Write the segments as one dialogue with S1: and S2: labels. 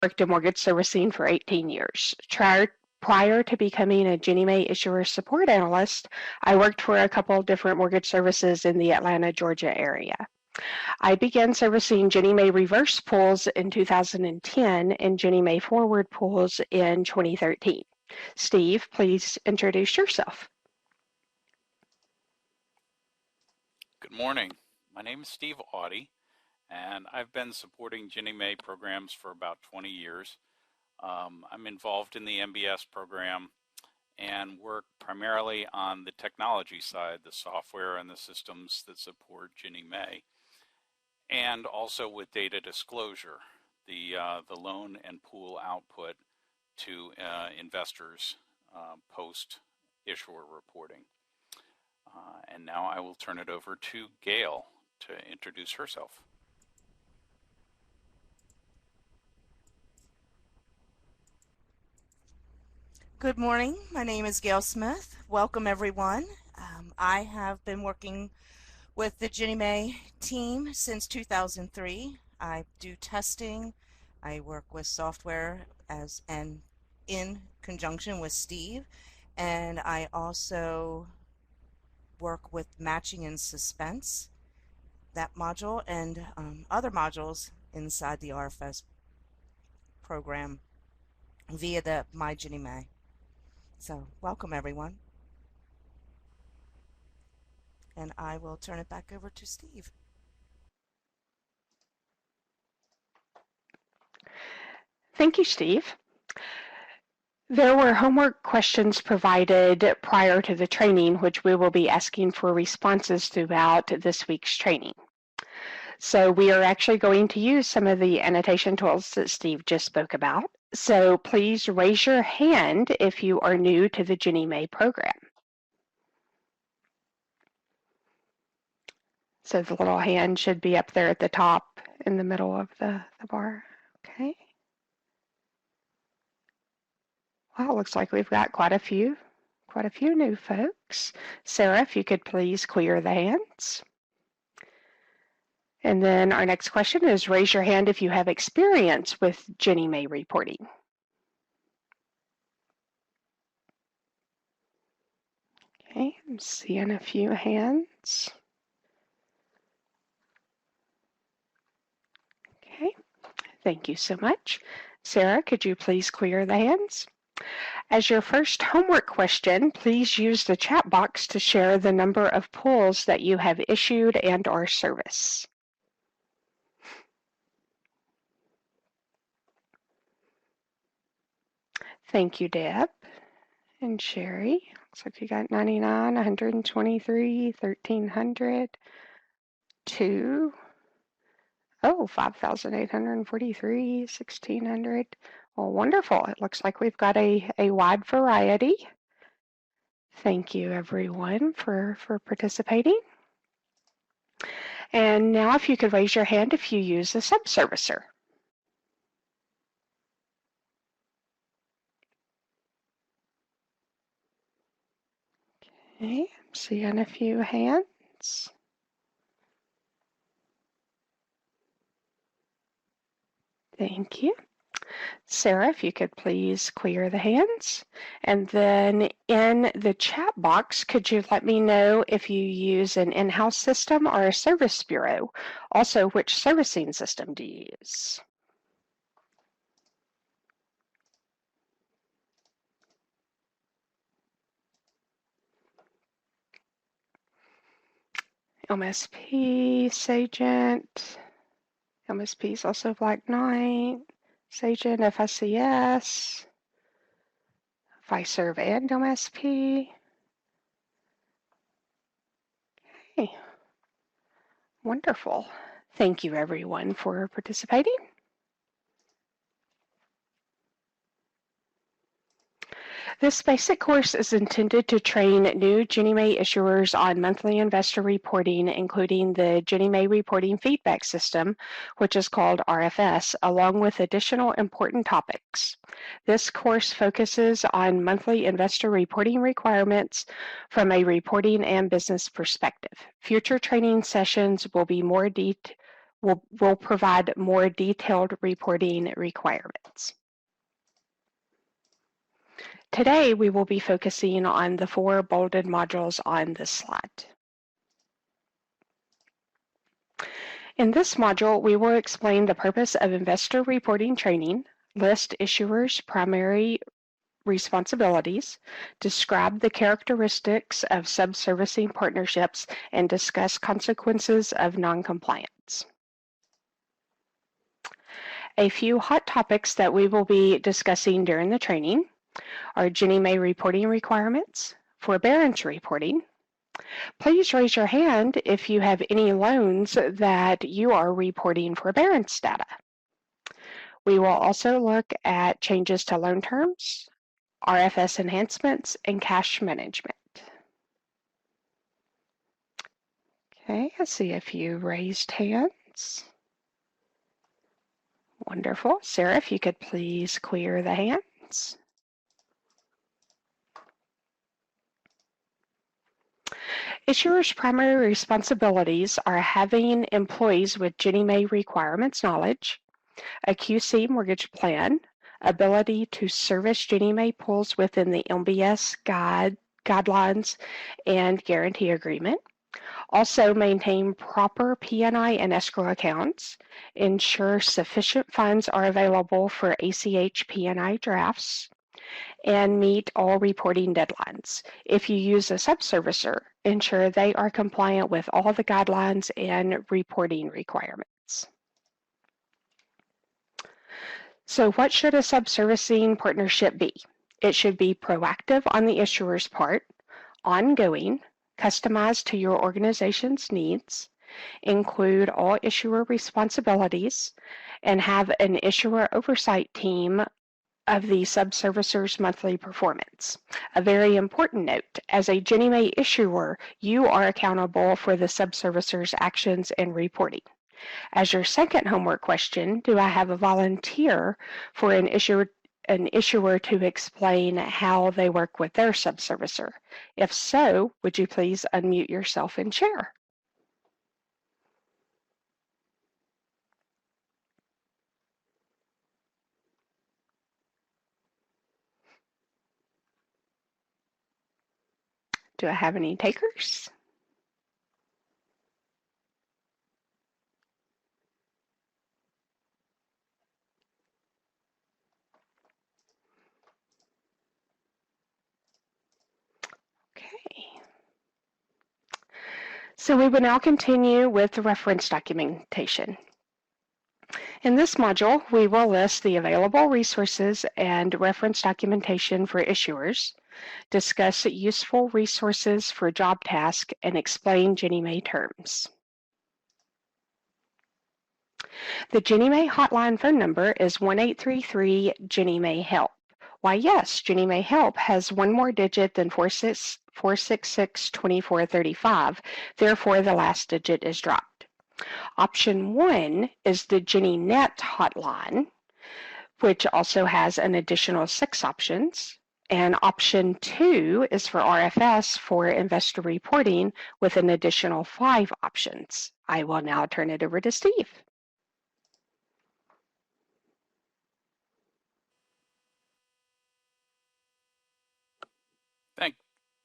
S1: worked in mortgage servicing for 18 years. Prior to becoming a Ginnie Mae issuer support analyst, I worked for a couple of different mortgage services in the Atlanta, Georgia area. I began servicing Ginnie Mae reverse pools in 2010 and Ginnie Mae forward pools in 2013. Steve, please introduce yourself.
S2: Good morning. My name is Steve Audie, and I've been supporting Ginnie Mae programs for about 20 years. I'm involved in the MBS program and work primarily on the technology side, the software and the systems that support Ginnie Mae, and also with data disclosure, the loan and pool output to investors post-issuer reporting. And now I will turn it over to Gail to introduce herself.
S3: Good morning. My name is Gail Smith. Welcome, everyone. I have been working with the Ginnie Mae team since 2003. I do testing. I work with software and in conjunction with Steve, and I also work with matching and suspense, that module, and other modules inside the RFS program via the My Ginnie Mae. So welcome, everyone. And I will turn it back over to Steve.
S1: Thank you, Steve. There were homework questions provided prior to the training, which we will be asking for responses throughout this week's training. So we are actually going to use some of the annotation tools that Steve just spoke about. So please raise your hand if you are new to the Ginnie Mae program. So the little hand should be up there at the top in the middle of the bar. Okay. Well, it looks like we've got quite a few new folks. Sarah, if you could please clear the hands. And then our next question is raise your hand if you have experience with Ginnie Mae reporting. Okay, I'm seeing a few hands. Okay, thank you so much. Sarah, could you please clear the hands? As your first homework question, please use the chat box to share the number of pools that you have issued and or service. Thank you, Deb and Sherry. Looks like you got 99, 123, 1,300, 2, 5,843, 1,600. Well, wonderful. It looks like we've got a wide variety. Thank you, everyone, for participating. And now if you could raise your hand if you use a subservicer. Okay, I'm seeing a few hands. Thank you. Sarah, if you could please clear the hands. And then in the chat box, could you let me know if you use an in-house system or a service bureau? Also, which servicing system do you use? MSP, Sagent, MSP is also Black Knight, Sagent, FICS, Fiserv and MSP. Okay, wonderful. Thank you everyone for participating. This basic course is intended to train new Ginnie Mae issuers on monthly investor reporting, including the Ginnie Mae Reporting Feedback System, which is called RFS, along with additional important topics. This course focuses on monthly investor reporting requirements from a reporting and business perspective. Future training sessions will will provide more detailed reporting requirements. Today, we will be focusing on the 4 bolded modules on this slide. In this module, we will explain the purpose of investor reporting training, list issuers' primary responsibilities, describe the characteristics of subservicing partnerships, and discuss consequences of noncompliance. A few hot topics that we will be discussing during the training are Ginnie Mae reporting requirements, forbearance reporting. Please raise your hand if you have any loans that you are reporting forbearance data. We will also look at changes to loan terms, RFS enhancements, and cash management. Okay, I see a few raised hands. Wonderful. Sarah, if you could please clear the hands. Issuers' primary responsibilities are having employees with Ginnie Mae requirements knowledge, a QC mortgage plan, ability to service Ginnie Mae pools within the MBS guidelines and guarantee agreement, also maintain proper P&I and escrow accounts, ensure sufficient funds are available for ACH P&I drafts, and meet all reporting deadlines. If you use a subservicer, ensure they are compliant with all the guidelines and reporting requirements. So what should a subservicing partnership be? It should be proactive on the issuer's part, ongoing, customized to your organization's needs, include all issuer responsibilities, and have an issuer oversight team of the subservicer's monthly performance. A very important note, as a Ginnie Mae issuer, you are accountable for the subservicer's actions and reporting. As your second homework question, do I have a volunteer for an issuer to explain how they work with their subservicer? If so, would you please unmute yourself and share? Do I have any takers? Okay. So we will now continue with the reference documentation. In this module, we will list the available resources and reference documentation for issuers, discuss useful resources for job tasks, and explain Ginnie Mae terms. The Ginnie Mae Hotline phone number is 1-833-GINNIE-MAE-HELP. Why, yes, Ginnie Mae Help has one more digit than 466-2435, therefore the last digit is dropped. Option 1 is the Ginnie Net Hotline, which also has an additional 6 options. And option 2 is for RFS for investor reporting with an additional 5 options. I will now turn it over to Steve.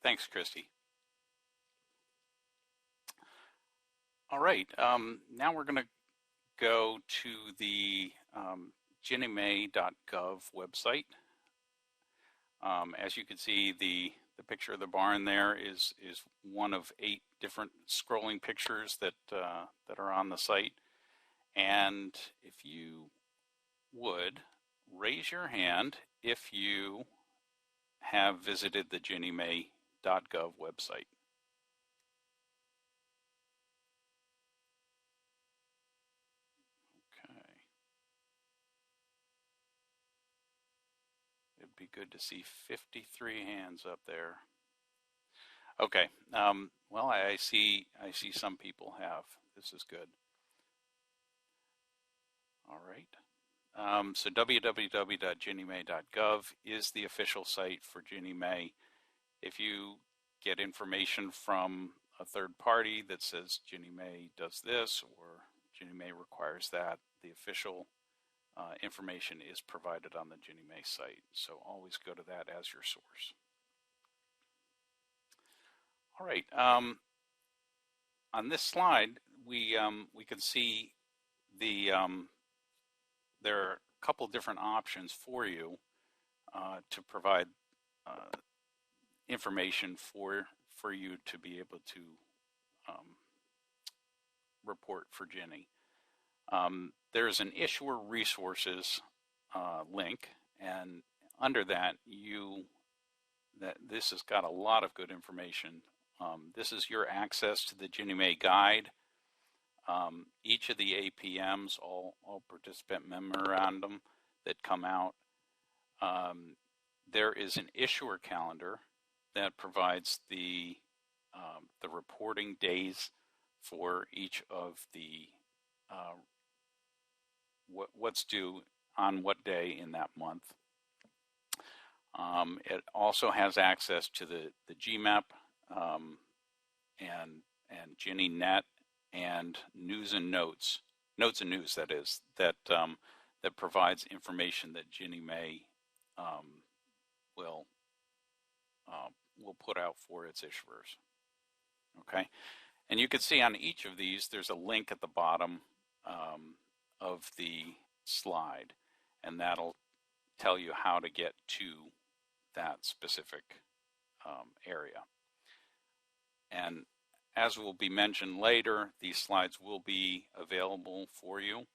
S2: Thanks, Christy. All right, now we're going to go to the GinnieMae.gov website. As you can see, the picture of the barn there is one of 8 different scrolling pictures that are on the site. And if you would raise your hand if you have visited the GinnieMae.gov website. It'd be good to see 53 hands up there. Okay, well, I see some people have. This is good. All right. So www.ginniemay.gov is the official site for Ginnie Mae. If you get information from a third party that says Ginnie Mae does this or Ginnie Mae requires that. The official information is provided on the Ginnie Mae site, so always go to that as your source. All right, on this slide, we can see the there are a couple different options for you to provide information for you to be able to report for Ginnie. There's an issuer resources link, and under that this has got a lot of good information. This is your access to the Ginnie Mae guide. Each of the APMs, all participant memorandum that come out. There is an issuer calendar that provides the reporting days for each of the what's due on what day in that month. It also has access to the GMAP and Ginnie Net and news and notes and news, that is, that provides information that Ginnie Mae will put out for its issuers. Okay, and you can see on each of these there's a link at the bottom of the slide, and that'll tell you how to get to that specific area. And as will be mentioned later, these slides will be available for you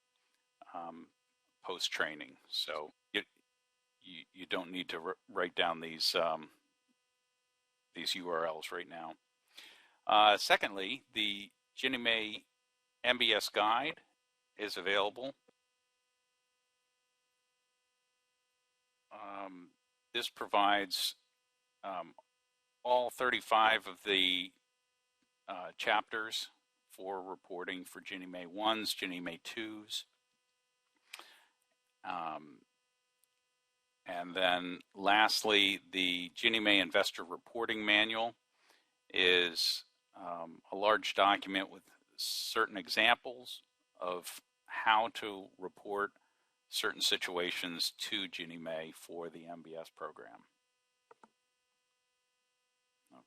S2: post-training, so you don't need to write down these URLs right now. Secondly, the Ginnie Mae MBS guide is available. This provides all 35 of the chapters for reporting for Ginnie Mae 1s, Ginnie Mae 2s. And then lastly, the Ginnie Mae Investor Reporting Manual is a large document with certain examples of how to report certain situations to Ginnie Mae for the MBS program.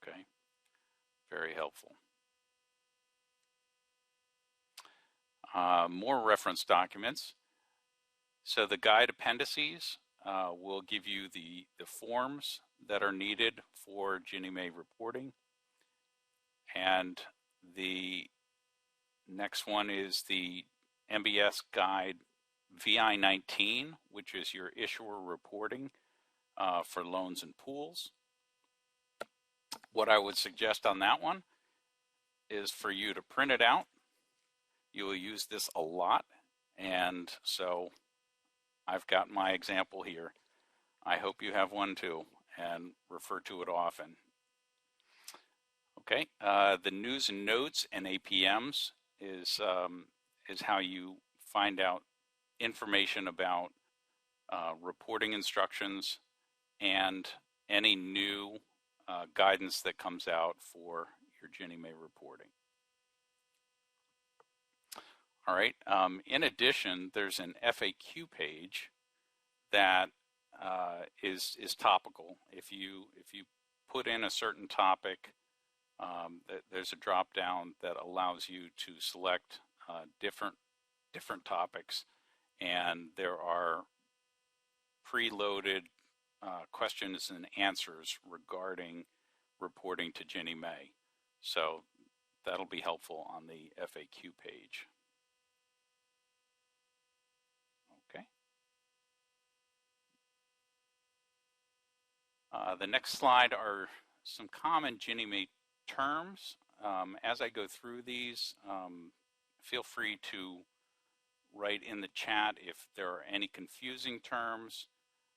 S2: Okay, very helpful. More reference documents. So the guide appendices will give you the forms that are needed for Ginnie Mae reporting. And the next one is the MBS guide VI-19, which is your issuer reporting for loans and pools. What I would suggest on that one is for you to print it out. You will use this a lot, and so I've got my example here. I hope you have one too, and refer to it often. Okay, the news and notes and APMs is how you find out information about reporting instructions and any new guidance that comes out for your Ginnie Mae reporting. All right, in addition, there's an FAQ page that is topical. If you put in a certain topic, there's a drop down that allows you to select different topics, and there are preloaded questions and answers regarding reporting to Ginnie Mae. So that'll be helpful on the FAQ page. Okay. The next slide are some common Ginnie Mae terms. As I go through these, feel free to write in the chat if there are any confusing terms.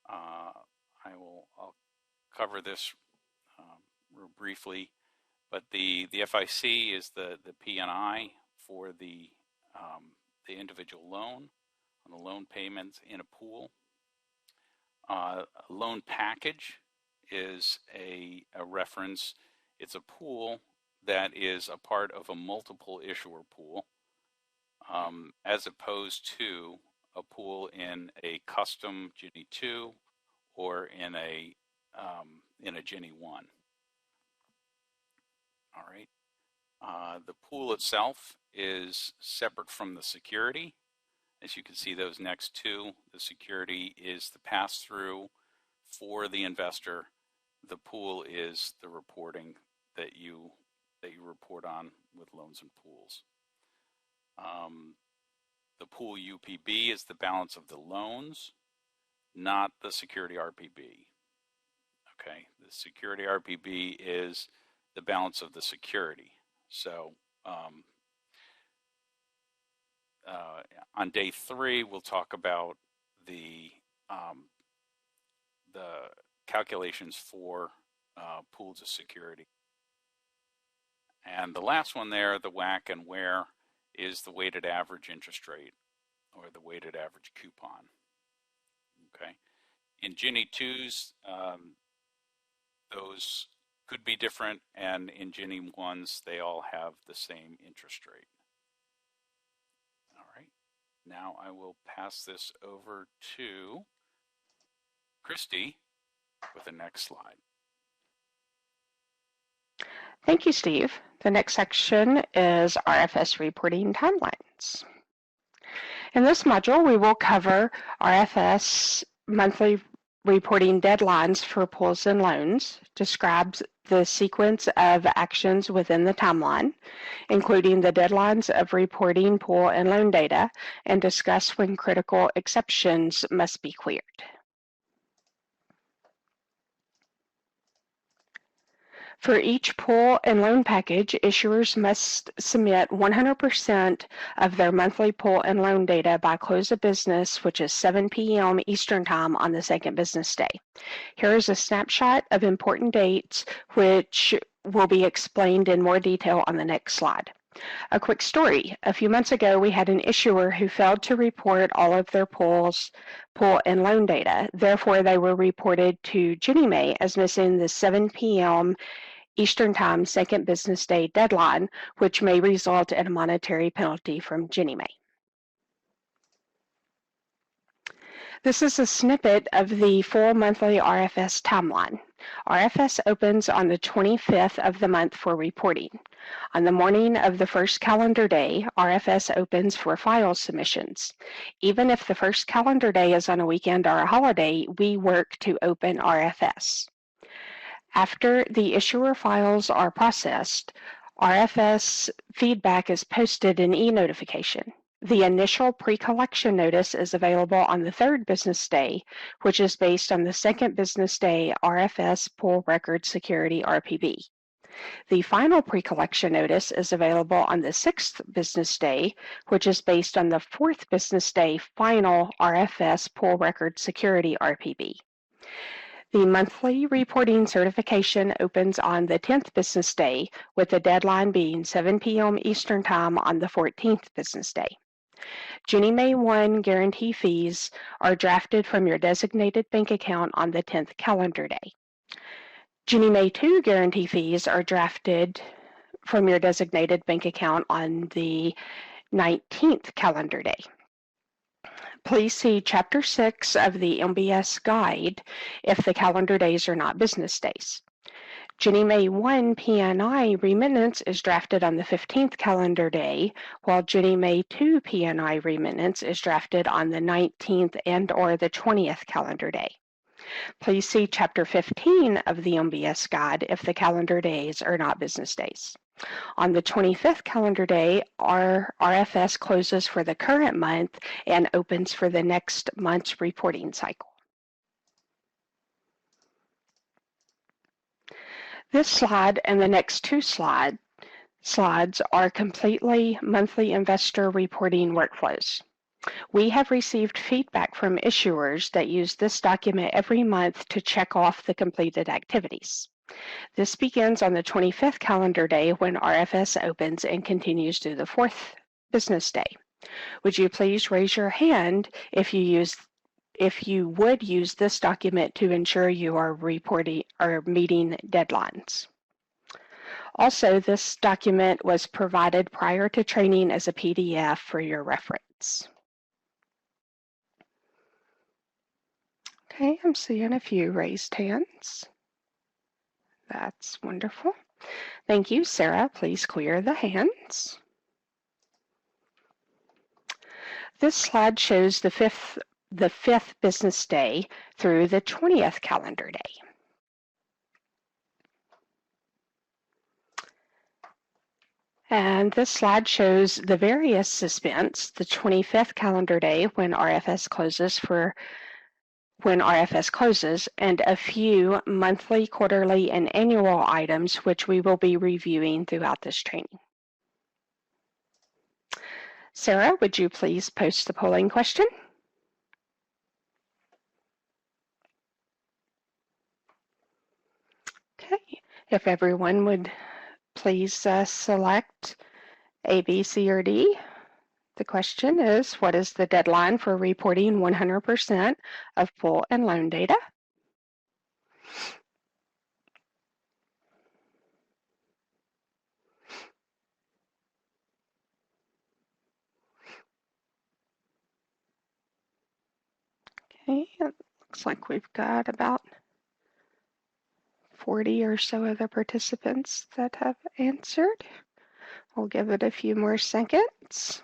S2: I'll cover this real briefly, but the FIC is the P&I for the individual loan on the loan payments in a pool. A loan package is a reference. It's a pool that is a part of a multiple issuer pool. as opposed to a pool in a custom Ginnie 2 or in a Ginnie 1. All right. The pool itself is separate from the security. As you can see, those next two, the security is the pass-through for the investor. The pool is the reporting that you report on with loans and pools. The pool UPB is the balance of the loans, not the security RPB. Okay, the security RPB is the balance of the security. So on day 3, we'll talk about the calculations for pools of security. And the last one there, the WAC and WHERE, is the weighted average interest rate or the weighted average coupon. Okay. In Ginnie 2s, those could be different, and in Ginnie 1s, they all have the same interest rate. All right. Now I will pass this over to Christy with the next slide.
S1: Thank you, Steve. The next section is RFS reporting timelines. In this module, we will cover RFS monthly reporting deadlines for pools and loans, describes the sequence of actions within the timeline, including the deadlines of reporting pool and loan data, and discuss when critical exceptions must be cleared. For each pool and loan package, issuers must submit 100% of their monthly pool and loan data by close of business, which is 7 p.m. Eastern Time on the second business day. Here is a snapshot of important dates, which will be explained in more detail on the next slide. A quick story. A few months ago, we had an issuer who failed to report all of their pool and loan data. Therefore, they were reported to Ginnie Mae as missing the 7 p.m. Eastern Time second business day deadline, which may result in a monetary penalty from Ginnie Mae. This is a snippet of the full monthly RFS timeline. RFS opens on the 25th of the month for reporting. On the morning of the first calendar day, RFS opens for file submissions. Even if the first calendar day is on a weekend or a holiday, we work to open RFS. After the issuer files are processed, RFS feedback is posted in e-notification. The initial pre-collection notice is available on the third business day, which is based on the second business day RFS Pool Record Security RPB. The final pre-collection notice is available on the sixth business day, which is based on the fourth business day final RFS Pool Record Security RPB. The monthly reporting certification opens on the 10th business day, with the deadline being 7 p.m. Eastern Time on the 14th business day. Ginnie Mae 1 guarantee fees are drafted from your designated bank account on the 10th calendar day. Ginnie Mae 2 guarantee fees are drafted from your designated bank account on the 19th calendar day. Please see Chapter 6 of the MBS Guide if the calendar days are not business days. Ginnie Mae 1 P&I remittance is drafted on the 15th calendar day, while Ginnie Mae 2 P&I remittance is drafted on the 19th and or the 20th calendar day. Please see Chapter 15 of the MBS Guide if the calendar days are not business days. On the 25th calendar day, our RFS closes for the current month and opens for the next month's reporting cycle. This slide and the next two slides are completely monthly investor reporting workflows. We have received feedback from issuers that use this document every month to check off the completed activities. This begins on the 25th calendar day when RFS opens and continues through the 4th business day. Would you please raise your hand if you would use this document to ensure you are meeting deadlines? Also, this document was provided prior to training as a PDF for your reference. Okay, I'm seeing a few raised hands. That's wonderful. Thank you, Sarah. Please clear the hands. This slide shows the fifth business day through the 20th calendar day. And this slide shows the various suspense, the 25th calendar day when RFS closes, and a few monthly, quarterly, and annual items which we will be reviewing throughout this training. Sarah, would you please post the polling question? Okay, if everyone would please select A, B, C, or D. The question is, what is the deadline for reporting 100% of pool and loan data? Okay, it looks like we've got about 40 or so of the participants that have answered. We'll give it a few more seconds.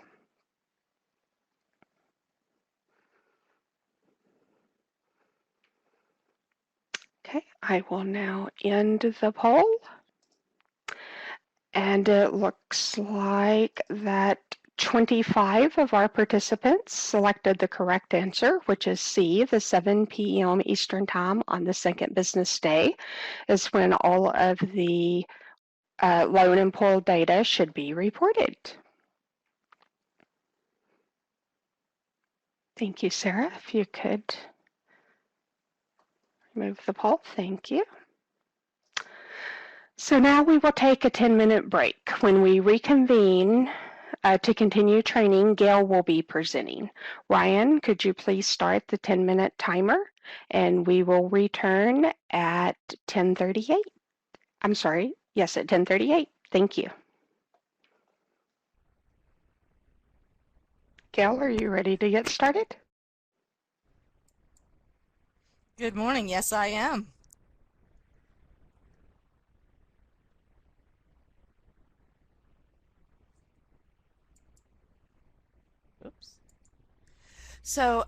S1: Okay, I will now end the poll. And it looks like that 25 of our participants selected the correct answer, which is C, the 7 p.m. Eastern Time on the second business day is when all of the loan and pool data should be reported. Thank you, Sarah. If you could remove the poll, thank you. So now we will take a 10-minute break. When we reconvene to continue training, Gail will be presenting. Ryan, could you please start the 10-minute timer? And we will return at 10:38. I'm sorry, yes, at 10:38. Thank you. Gail, are you ready to get started?
S3: Good morning. Yes, I am. Oops. So,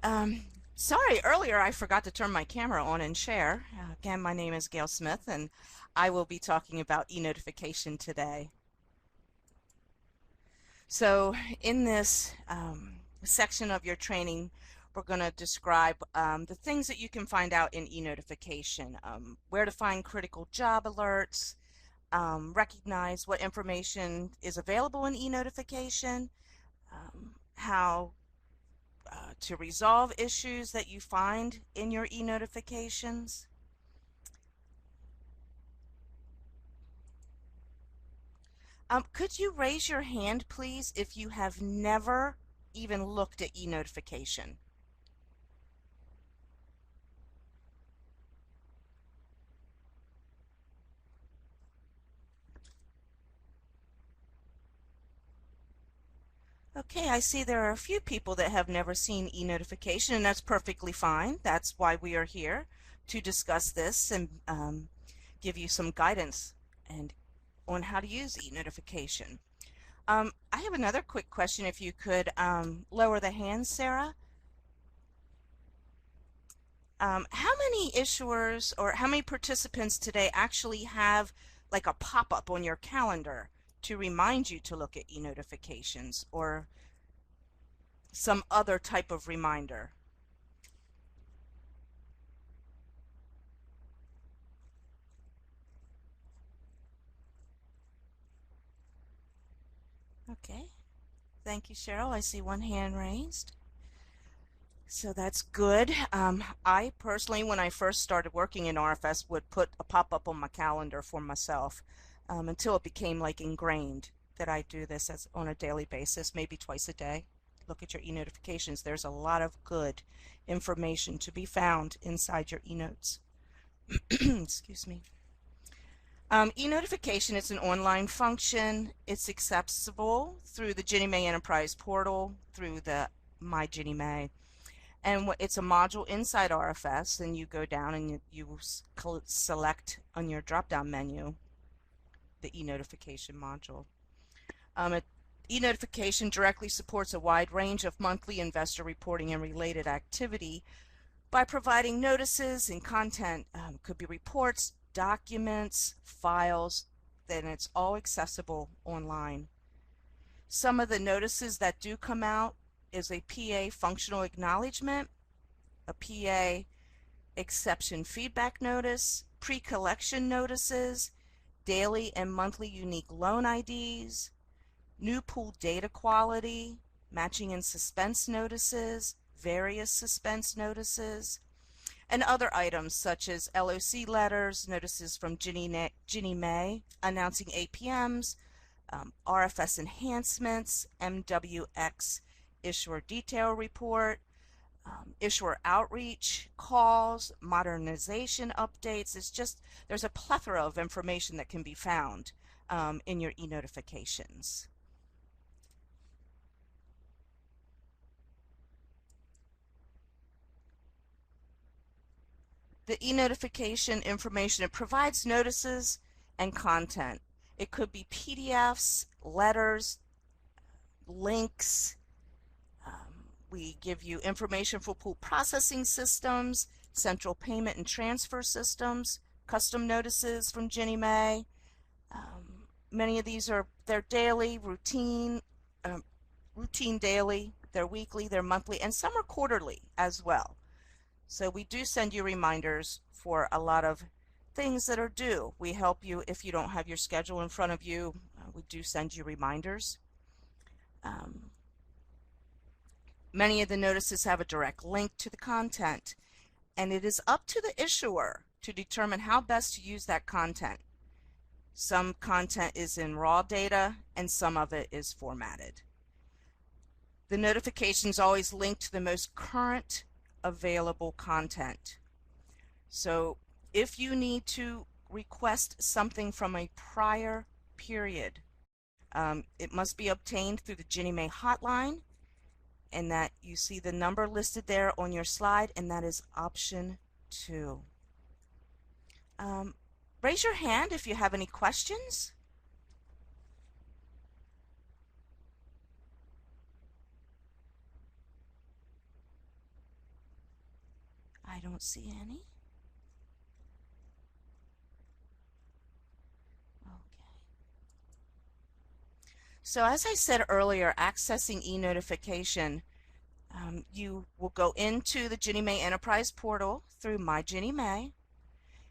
S3: sorry, earlier I forgot to turn my camera on and share. Again, my name is Gail Smith, and I will be talking about e-notification today. So, in this section of your training, we're going to describe the things that you can find out in e-notification, where to find critical job alerts, recognize what information is available in e-notification, how to resolve issues that you find in your e-notifications. Could you raise your hand, please, if you have never even looked at e-notification? Okay, I see there are a few people that have never seen e-notification, and that's perfectly fine. That's why we are here, to discuss this and give you some guidance on how to use e-notification. I have another quick question. If you could lower the hand, Sarah. How many issuers or how many participants today actually have like a pop-up on your calendar to remind you to look at e-notifications or some other type of reminder? Okay, thank you, Cheryl. I see one hand raised. So that's good. I personally, when I first started working in RFS, would put a pop-up on my calendar for myself until it became like ingrained that I do this on a daily basis, maybe twice a day. Look at your e-notifications. There's a lot of good information to be found inside your e-notes. Excuse me. E-notification is an online function. It's accessible through the Ginnie Mae Enterprise portal, through the My Ginnie Mae. And it's a module inside RFS, and you go down and you select on your drop-down menu the e-notification module. E-notification directly supports a wide range of monthly investor reporting and related activity by providing notices and content. Could be reports, documents, files, then it's all accessible online. Some of the notices that do come out is a PA functional acknowledgement, a PA exception feedback notice, pre-collection notices, daily and monthly unique loan IDs, new pool data quality, matching and suspense notices, various suspense notices, and other items such as LOC letters, notices from Ginnie Mae announcing APMs, RFS enhancements, MWX issuer detail report, issuer outreach, calls, modernization updates. There's a plethora of information that can be found in your e-notifications. The e-notification information, it provides notices and content. It could be PDFs, letters, links. We give you information for pool processing systems, central payment and transfer systems, custom notices from Ginnie Mae. Many of these they're daily, routine daily, they're weekly, they're monthly, and some are quarterly as well. So we do send you reminders for a lot of things that are due. We help you if you don't have your schedule in front of you. We do send you reminders. Many of the notices have a direct link to the content, and it is up to the issuer to determine how best to use that content. Some content is in raw data and some of it is formatted. The notifications always link to the most current available content. So if you need to request something from a prior period, it must be obtained through the Ginnie Mae Hotline, and that you see the number listed there on your slide, and that is option 2. Raise your hand if you have any questions. I don't see any. Okay. So as I said earlier, accessing e-notification, you will go into the Ginnie Mae Enterprise portal through My Ginnie Mae,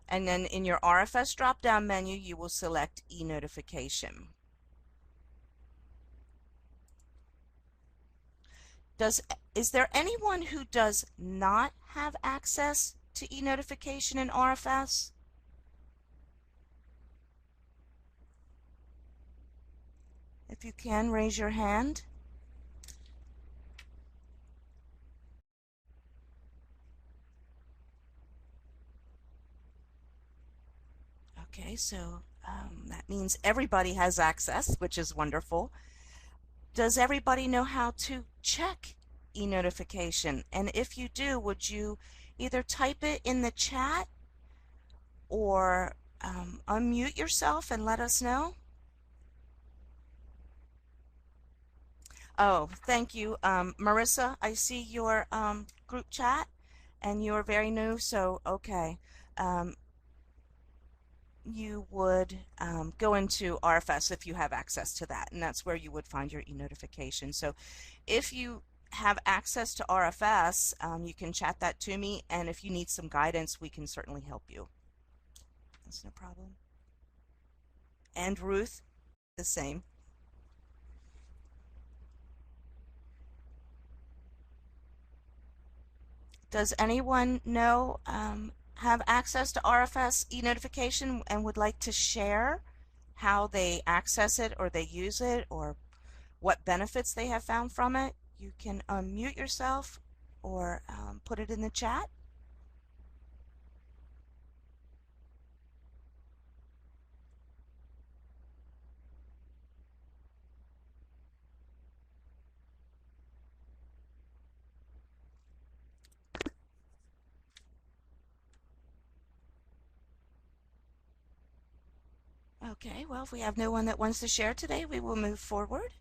S3: and then in your RFS drop-down menu you will select e-notification. Is there anyone who does not have access to e-notification in RFS? If you can, raise your hand. Okay, so that means everybody has access, which is wonderful. Does everybody know how to check e-notification? And if you do, would you either type it in the chat or unmute yourself and let us know? Oh, thank you. Marissa, I see your group chat and you're very new, so okay. You would go into RFS if you have access to that, and that's where you would find your e-notification. So if you have access to RFS, you can chat that to me, and if you need some guidance, we can certainly help you. That's no problem. And Ruth, the same. Does anyone know have access to RFS e-notification and would like to share how they access it or they use it or what benefits they have found from it? You can unmute yourself or put it in the chat. Okay, well, if we have no one that wants to share today, we will move forward.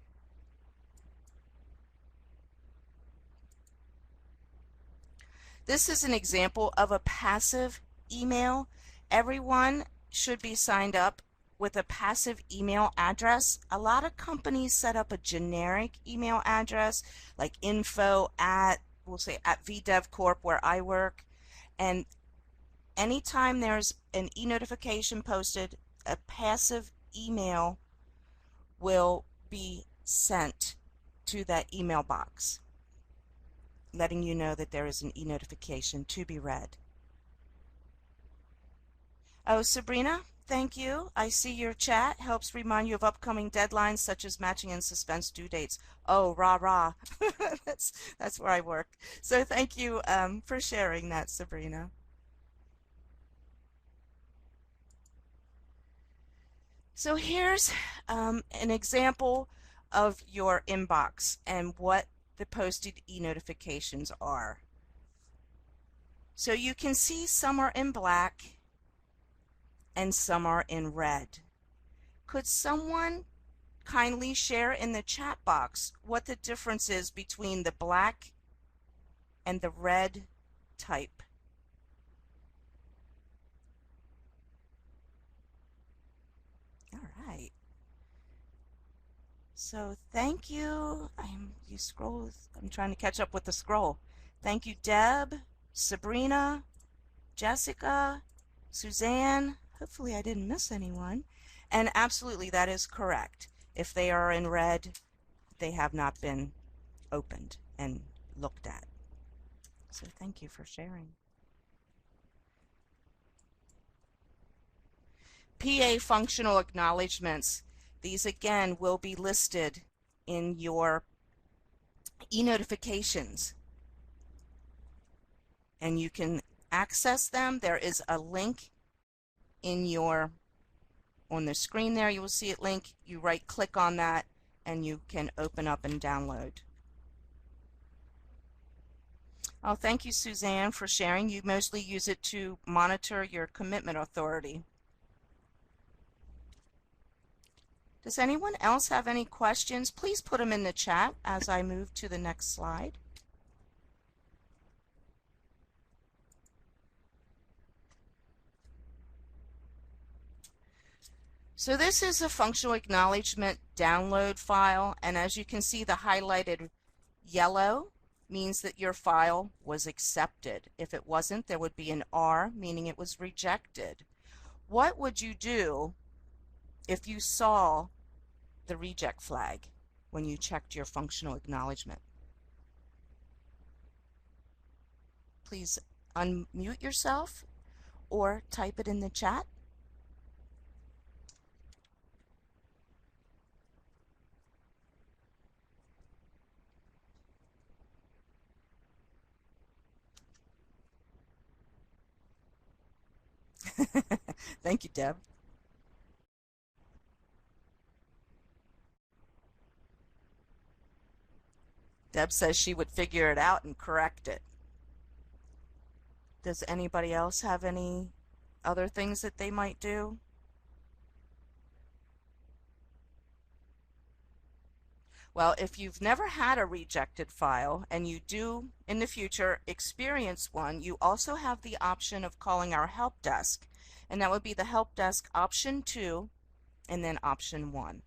S3: This is an example of a passive email. Everyone should be signed up with a passive email address. A lot of companies set up a generic email address like info at, we'll say at VDev Corp where I work, and anytime there's an e-notification posted, a passive email will be sent to that email box, letting you know that there is an e-notification to be read. Oh, Sabrina, thank you. I see your chat helps remind you of upcoming deadlines such as matching and suspense due dates. Oh, rah rah. that's where I work. So thank you for sharing that, Sabrina. So here's an example of your inbox and what the posted e-notifications are. So you can see some are in black and some are in red. Could someone kindly share in the chat box what the difference is between the black and the red type? All right. So thank you. I'm trying to catch up with the scroll. Thank you, Deb, Sabrina, Jessica, Suzanne. Hopefully I didn't miss anyone. And absolutely, that is correct. If they are in red, they have not been opened and looked at. So thank you for sharing. PA functional acknowledgments. These again will be listed in your e-notifications, and you can access them. There is a link on the screen there. You will see it link. You right click on that and you can open up and download. Oh, thank you, Suzanne, for sharing. You mostly use it to monitor your commitment authority. Does anyone else have any questions? Please put them in the chat as I move to the next slide. So this is a functional acknowledgement download file, and as you can see, the highlighted yellow means that your file was accepted. If it wasn't, there would be an R, meaning it was rejected. What would you do if you saw the reject flag when you checked your functional acknowledgement? Please unmute yourself or type it in the chat. Thank you, Deb. Deb says she would figure it out and correct it. Does anybody else have any other things that they might do? Well, if you've never had a rejected file and you do in the future experience one, you also have the option of calling our help desk, and that would be the help desk option 2 and then option 1,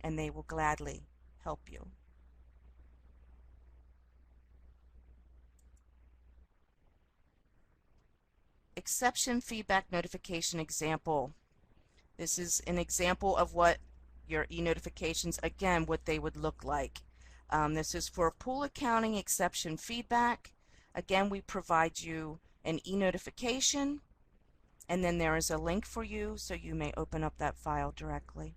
S3: and they will gladly help you. Exception feedback notification example. This is an example of what your e-notifications, again, what they would look like. This is for pool accounting exception feedback. Again, we provide you an e-notification, and then there is a link for you, so you may open up that file directly.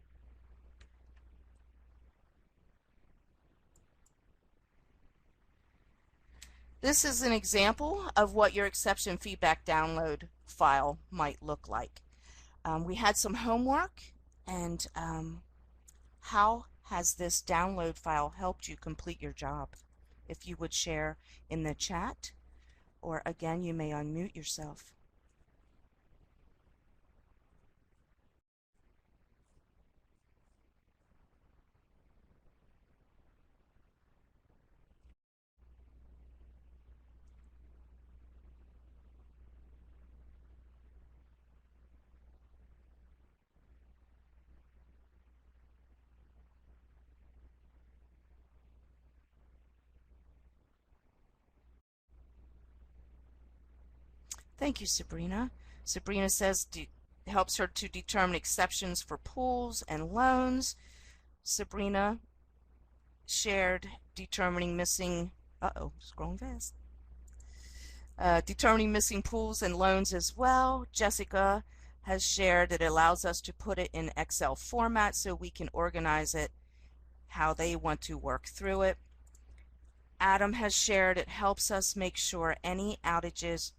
S3: This is an example of what your exception feedback download file might look like. We had some homework, and how has this download file helped you complete your job? If you would share in the chat, or again, you may unmute yourself. Thank you, Sabrina. Sabrina says helps her to determine exceptions for pools and loans. Sabrina shared determining missing, scrolling fast. Determining missing pools and loans as well. Jessica has shared that it allows us to put it in Excel format so we can organize it how they want to work through it. Adam has shared it helps us make sure any outages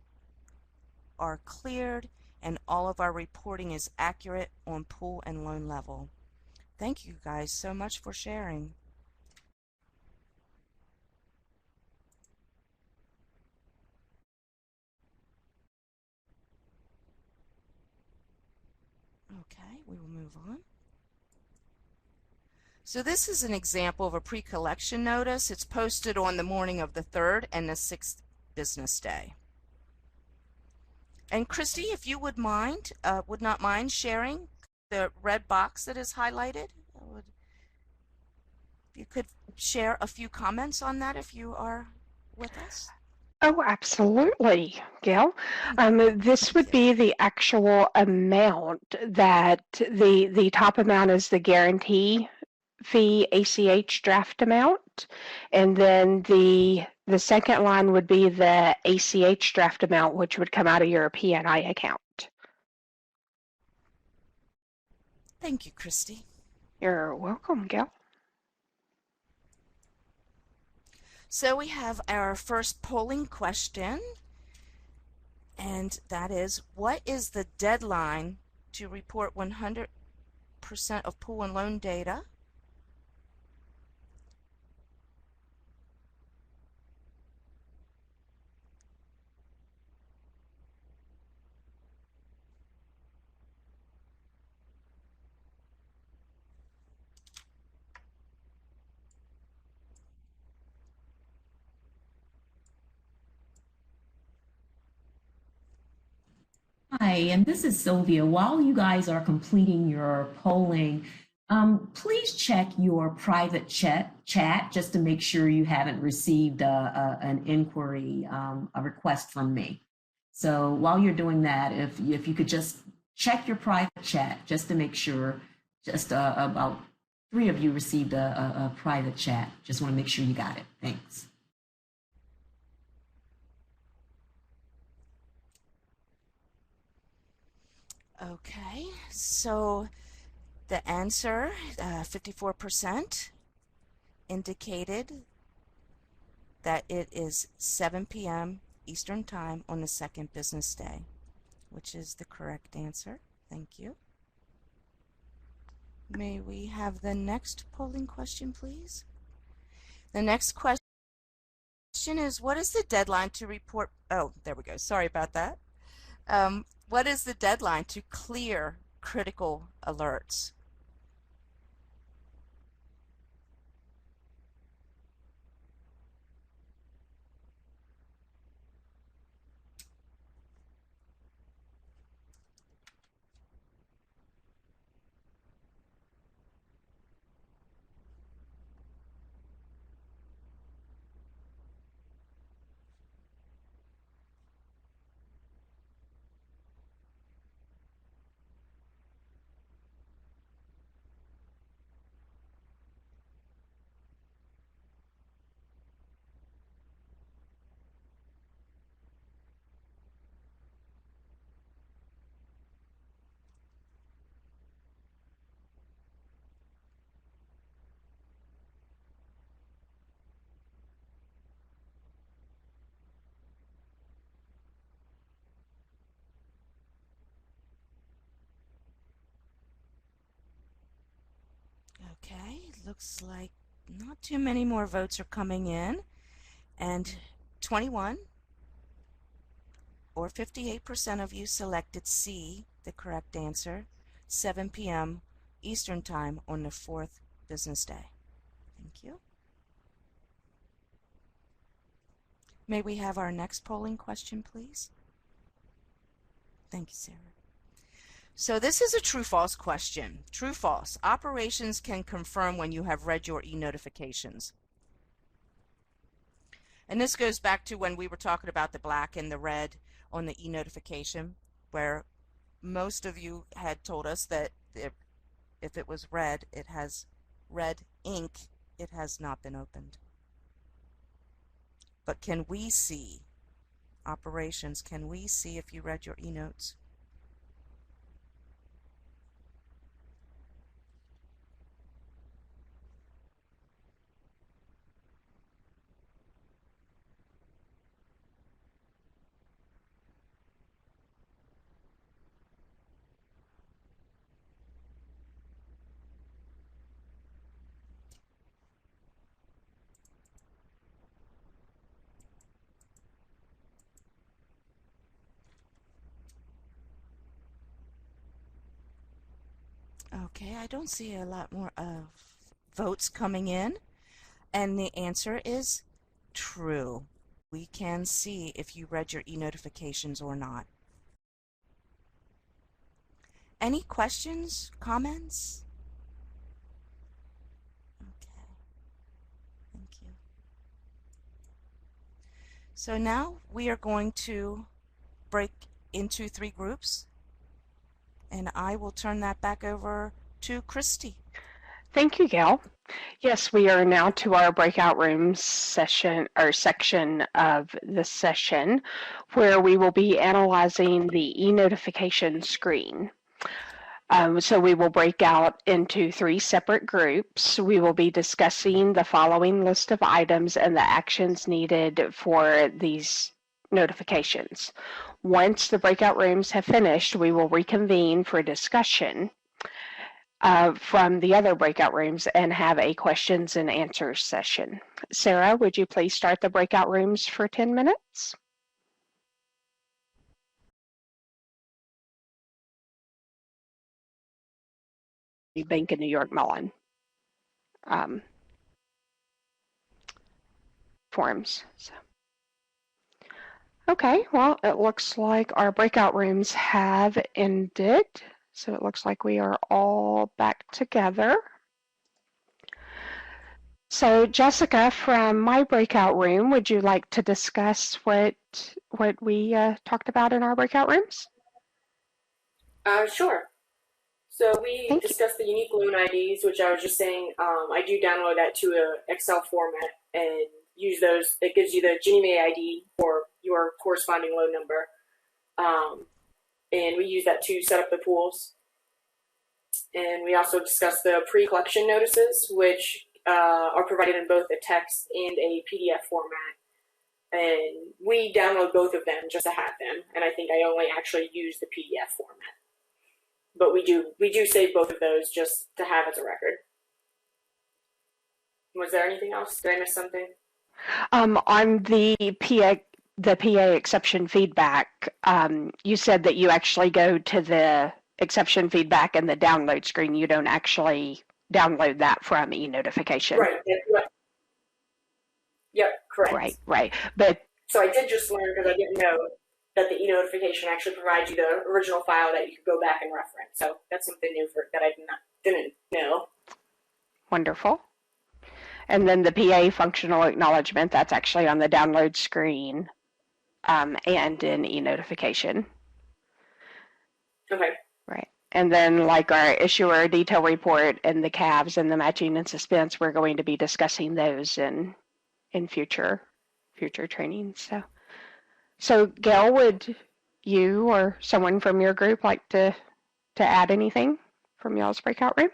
S3: are cleared and all of our reporting is accurate on pool and loan level. Thank you guys so much for sharing. Okay, we will move on. So this is an example of a pre-collection notice. It's posted on the morning of the 3rd and the 6th business day. And Christy, if you would not mind sharing the red box that is highlighted, if you could share a few comments on that if you are with us.
S1: Oh, absolutely, Gail. This would be the actual amount that the top amount is the guarantee fee ACH draft amount, and then the second line would be the ACH draft amount, which would come out of your P&I account.
S3: Thank you, Christy.
S1: You're welcome, Gail.
S3: So we have our first polling question, and that is, what is the deadline to report 100% of pool and loan data?
S4: Hi, and this is Sylvia. While you guys are completing your polling, please check your private chat just to make sure you haven't received an inquiry, a request from me. So while you're doing that, if you could just check your private chat just to make sure, just about 3 of you received a private chat. Just want to make sure you got it. Thanks.
S3: Okay, so the answer, 54%, indicated that it is 7 p.m. Eastern Time on the 2nd business day, which is the correct answer. Thank you. May we have the next polling question, please? The next question is, what is the deadline to report? Oh, there we go. Sorry about that. What is the deadline to clear critical alerts? Okay, looks like not too many more votes are coming in, and 21 or 58% of you selected C, the correct answer, 7 p.m. Eastern Time on the 4th business day. Thank you. May we have our next polling question, please? Thank you, Sarah. So this is a true-false question. True-false. Operations can confirm when you have read your e-notifications. And this goes back to when we were talking about the black and the red on the e-notification, where most of you had told us that if it was red, it has red ink, it has not been opened. But can we see, operations, can we see if you read your e-notes? Okay, I don't see a lot more votes coming in, and the answer is true. We can see if you read your e-notifications or not. Any questions, comments? Okay, thank you. So now we are going to break into 3 groups, and I will turn that back over to Christy.
S1: Thank you, Gail. Yes, we are now to our breakout rooms session or section of the session where we will be analyzing the e-notification screen. So we will break out into 3 separate groups. We will be discussing the following list of items and the actions needed for these notifications. Once the breakout rooms have finished, we will reconvene for discussion from the other breakout rooms and have a questions and answers session. Sarah, would you please start the breakout rooms for 10 minutes? Bank of New York Mellon forms. So. Okay, well, it looks like our breakout rooms have ended. So it looks like we are all back together. So Jessica, from my breakout room, would you like to discuss what we talked about in our breakout rooms?
S5: Sure. So we discussed the unique loan IDs, which I was just saying, I do download that to an Excel format and use those. It gives you the Ginnie Mae ID for your corresponding loan number. And we use that to set up the pools. And we also discussed the pre-collection notices, which are provided in both a text and a PDF format. And we download both of them just to have them. And I think I only actually use the PDF format. But we do save both of those just to have as a record. Was there anything else? Did I miss something?
S1: On the PA exception feedback, you said that you actually go to the exception feedback and the download screen. You don't actually download that from e-notification.
S5: Right. Yep, correct.
S1: Right. But
S5: so I did just learn, because I didn't know, that the e-notification actually provides you the original file that you could go back and reference. So that's something new that I didn't know.
S1: Wonderful. And then the PA functional acknowledgement, that's actually on the download screen and in e-notification.
S5: Okay.
S1: Right. And then like our issuer detail report and the CAVs and the matching and suspense, we're going to be discussing those in future trainings. So Gail, would you or someone from your group like to add anything from y'all's breakout room?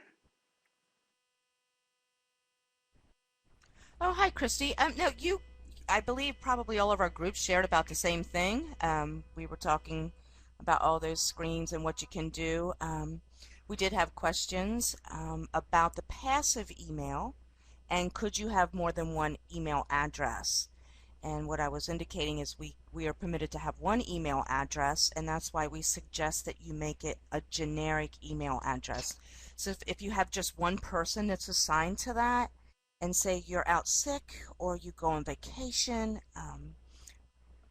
S3: Oh, hi, Christy. No, I believe probably all of our groups shared about the same thing. We were talking about all those screens and what you can do. We did have questions about the passive email, and could you have more than one email address? And what I was indicating is we are permitted to have one email address, and that's why we suggest that you make it a generic email address. So if you have just one person that's assigned to that, and say you're out sick or you go on vacation,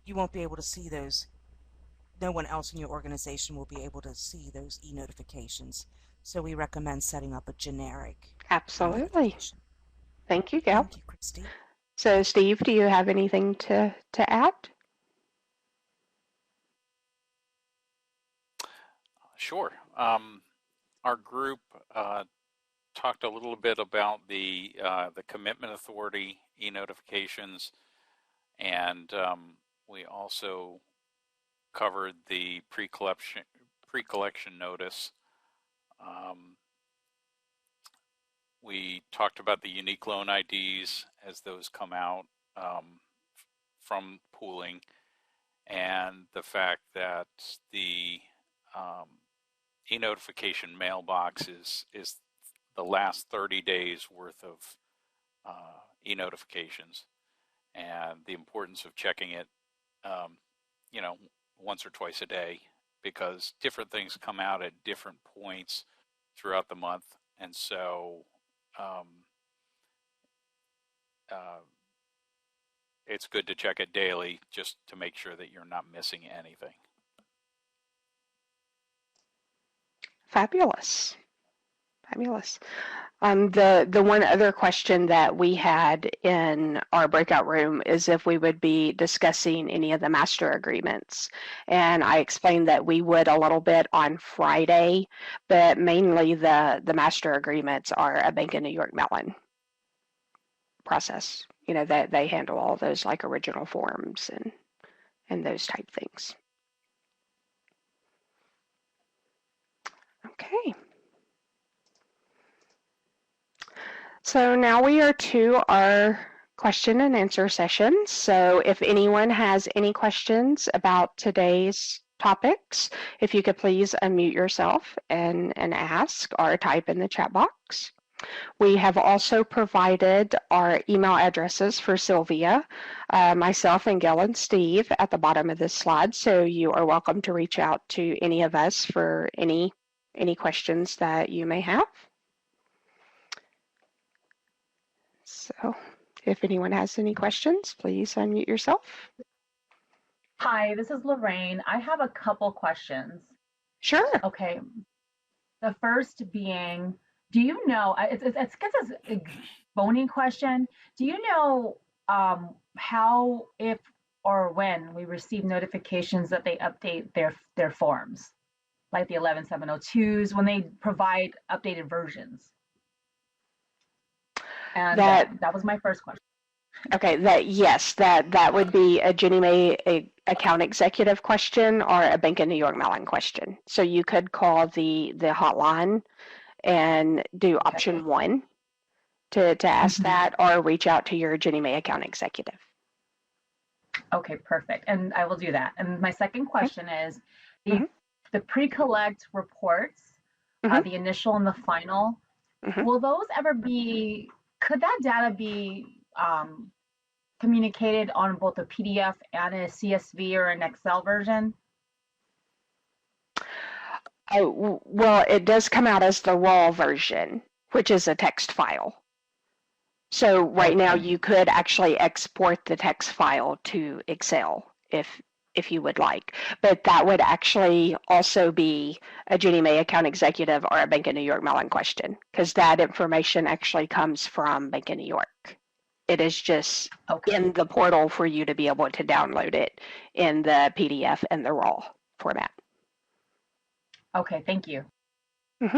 S3: you won't be able to see those. No one else in your organization will be able to see those e-notifications. So we recommend setting up a generic.
S1: Absolutely. Thank you, Gail.
S3: Thank you, Christy.
S1: So Steve, do you have anything to add?
S2: Sure. Our group talked a little bit about the commitment authority e-notifications, and we also covered the pre-collection notice. We talked about the unique loan IDs as those come out from pooling, and the fact that the e-notification mailbox is the last 30 days worth of e-notifications, and the importance of checking it, once or twice a day, because different things come out at different points throughout the month, and so it's good to check it daily just to make sure that you're not missing anything.
S1: Fabulous. Fabulous. The one other question that we had in our breakout room is if we would be discussing any of the master agreements. And I explained that we would a little bit on Friday, but mainly the master agreements are a Bank of New York Mellon process. That they handle all those like original forms and those type things. Okay. So now we are to our question and answer session. So if anyone has any questions about today's topics, if you could please unmute yourself and ask or type in the chat box. We have also provided our email addresses for Sylvia, myself, and Gail and Steve at the bottom of this slide. So you are welcome to reach out to any of us for any questions that you may have. So if anyone has any questions, please unmute yourself.
S6: Hi, this is Lorraine. I have a couple questions.
S1: Sure.
S6: Okay. The first being, do you know, it's a boning question. Do you know how, if, or when we receive notifications that they update their forms, like the 11702s, when they provide updated versions? And that was my first question.
S1: Okay, that would be a Ginnie Mae account executive question or a Bank of New York Mellon question. So you could call the hotline and do option 1 to ask that, or reach out to your Ginnie Mae account executive.
S6: Okay, perfect. And I will do that. And my second question is the pre-collect reports, the initial and the final, will those ever be, could that data be communicated on both a PDF and a CSV or an Excel version?
S1: Oh, well, it does come out as the raw version, which is a text file. So right now you could actually export the text file to Excel if you would like, but that would actually also be a Ginnie Mae account executive or a Bank of New York Mellon question, because that information actually comes from Bank of New York. It is just in the portal for you to be able to download it in the PDF and the raw format.
S6: Okay, thank you.
S1: Is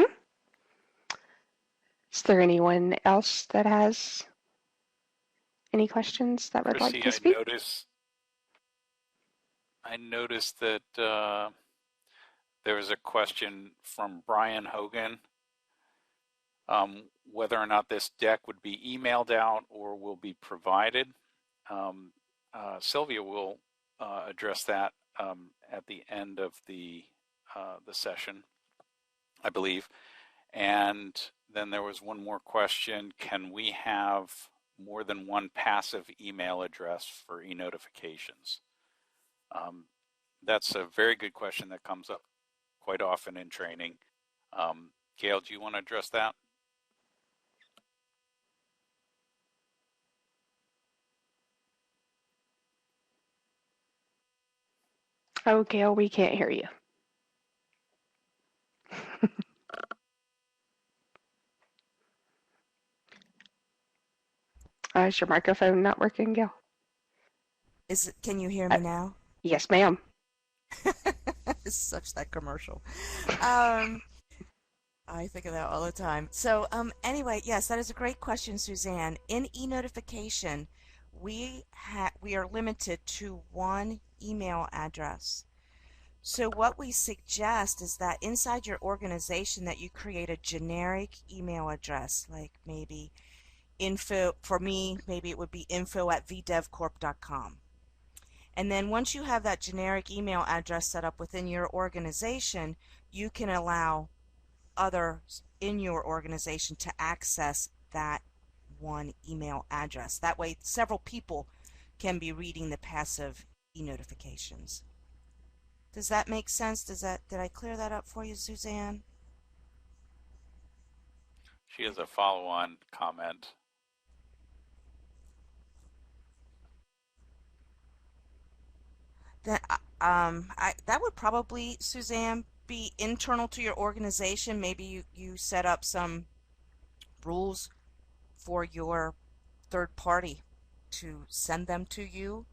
S1: there anyone else that has any questions that would like to speak?
S2: I noticed that there was a question from Brian Hogan, whether or not this deck would be emailed out or will be provided. Sylvia will address that at the end of the session, I believe. And then there was one more question: can we have more than one passive email address for e-notifications? That's a very good question that comes up quite often in training. Gail, do you want to address that?
S1: Oh, Gail, we can't hear you. Is your microphone not working, Gail?
S3: Can you hear me now?
S1: Yes, ma'am.
S3: is such that commercial. I think of that all the time. So anyway, yes, that is a great question, Suzanne. In e-notification, we are limited to one email address. So what we suggest is that inside your organization that you create a generic email address, like maybe info, for me, maybe it would be info@vdevcorp.com. And then once you have that generic email address set up within your organization, you can allow others in your organization to access that one email address. That way several people can be reading the passive e-notifications. Does that make sense? Did I clear that up for you, Suzanne?
S2: She has a follow-on comment.
S3: That that would probably, Suzanne, be internal to your organization. Maybe you set up some rules for your third party to send them to you,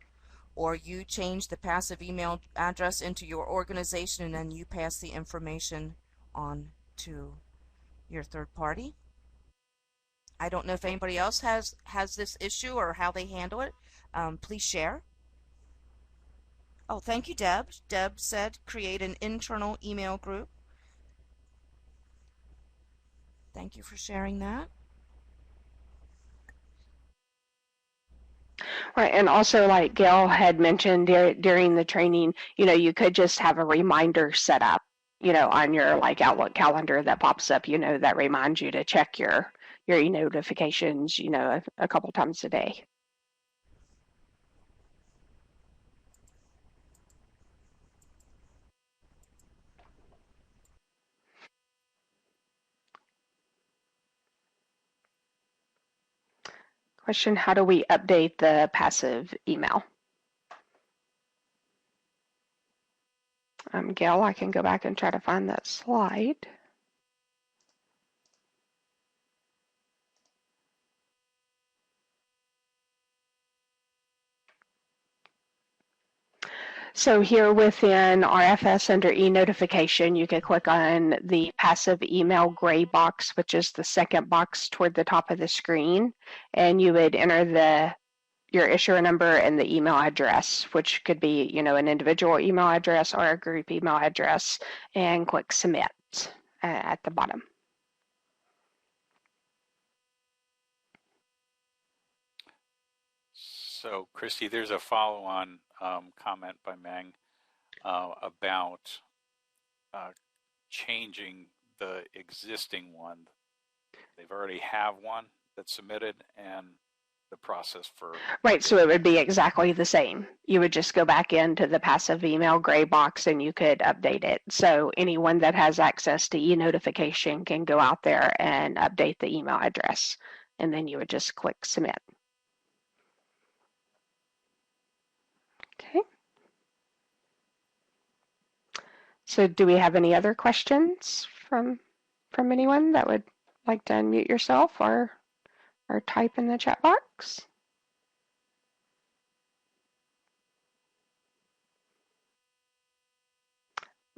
S3: or you change the passive email address into your organization and then you pass the information on to your third party. I don't know if anybody else has this issue or how they handle it. Please share. Oh, thank you, Deb. Deb said create an internal email group. Thank you for sharing that.
S1: Right, and also like Gail had mentioned during the training, you could just have a reminder set up, on your like Outlook calendar that pops up, that reminds you to check your e-notifications, a couple times a day. Question, how do we update the passive email? Gail, I can go back and try to find that slide. So here within RFS under e-notification, you can click on the passive email gray box, which is the second box toward the top of the screen, and you would enter your issuer number and the email address, which could be, an individual email address or a group email address, and click submit at the bottom.
S2: So, Christy, there's a follow-on comment by Meng about changing the existing one. They've already have one that's submitted, and the process for...
S1: Right, so it would be exactly the same. You would just go back into the passive email gray box and you could update it. So anyone that has access to e-notification can go out there and update the email address, and then you would just click submit. Okay. So do we have any other questions from anyone that would like to unmute yourself or type in the chat box?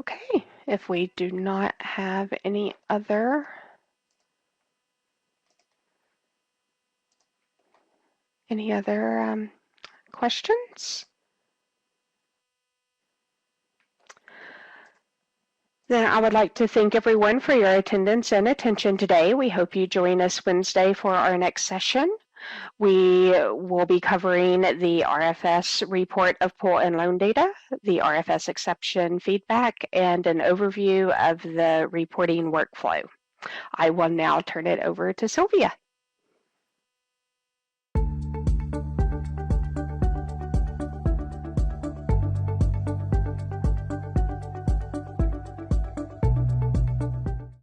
S1: Okay, if we do not have any other questions, then I would like to thank everyone for your attendance and attention today. We hope you join us Wednesday for our next session. We will be covering the RFS report of pool and loan data, the RFS exception feedback, and an overview of the reporting workflow. I will now turn it over to Sylvia.